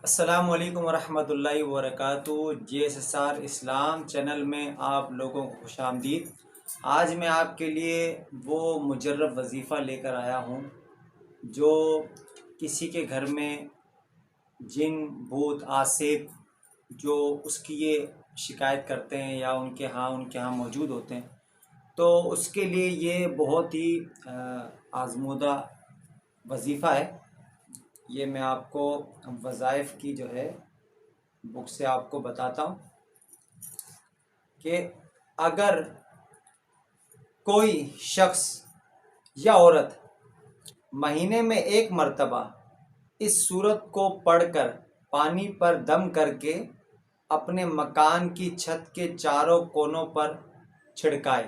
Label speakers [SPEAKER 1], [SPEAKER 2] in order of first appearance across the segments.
[SPEAKER 1] السلام علیکم ورحمۃ اللہ وبرکاتہ۔ JSSR اسلام چینل میں آپ لوگوں کو خوش آمدید۔ آج میں آپ کے لیے وہ مجرب وظیفہ لے کر آیا ہوں جو کسی کے گھر میں جن بھوت آسیب جو اس کی یہ شکایت کرتے ہیں یا ان کے ہاں موجود ہوتے ہیں، تو اس کے لیے یہ بہت ہی آزمودہ وظیفہ ہے۔ یہ میں آپ کو وظائف کی جو ہے بک سے آپ کو بتاتا ہوں کہ اگر کوئی شخص یا عورت مہینے میں ایک مرتبہ اس سورت کو پڑھ کر پانی پر دم کر کے اپنے مکان کی چھت کے چاروں کونوں پر چھڑکائے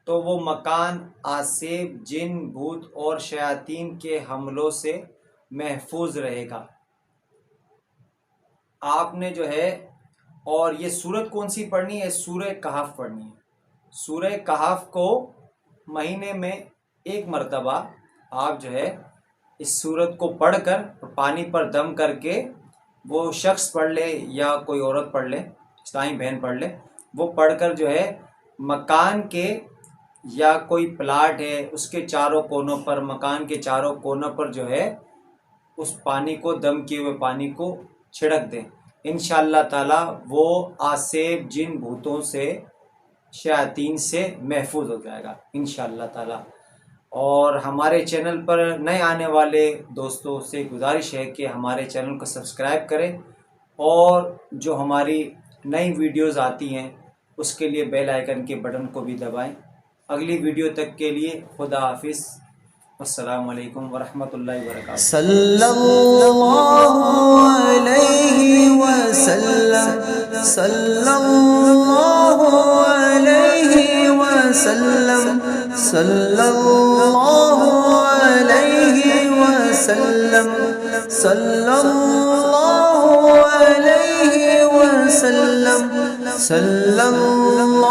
[SPEAKER 1] تو وہ مکان آسیب، جن، بھوت اور شیاطین کے حملوں سے محفوظ رہے گا۔ آپ نے جو ہے، اور یہ سورت کون سی پڑھنی ہے؟ سورہ کہف پڑھنی ہے۔ سورہ کہف کو مہینے میں ایک مرتبہ آپ جو ہے اس سورت کو پڑھ کر پانی پر دم کر کے، وہ شخص پڑھ لے یا کوئی عورت پڑھ لے، اسلامی بہن پڑھ لے، وہ پڑھ کر جو ہے مکان کے یا کوئی پلاٹ ہے اس کے چاروں کونوں پر، مکان کے چاروں کونوں پر جو ہے اس پانی کو، دم کیے ہوئے پانی کو چھڑک دیں۔ انشاءاللہ تعالی وہ آسیب، جن، بھوتوں سے، شیاطین سے محفوظ ہو جائے گا انشاءاللہ تعالی۔ اور ہمارے چینل پر نئے آنے والے دوستوں سے گزارش ہے کہ ہمارے چینل کو سبسکرائب کریں اور جو ہماری نئی ویڈیوز آتی ہیں اس کے لیے بیل آئیکن کے بٹن کو بھی دبائیں۔ اگلی ویڈیو تک کے لیے خدا حافظ۔ السلام علیکم ورحمۃ اللہ وبرکاتہ۔
[SPEAKER 2] صلی اللہ علیہ وسلم، صلی اللہ علیہ وسلم، صلی اللہ علیہ وسلم، صلی اللہ علیہ وسلم، صلی اللہ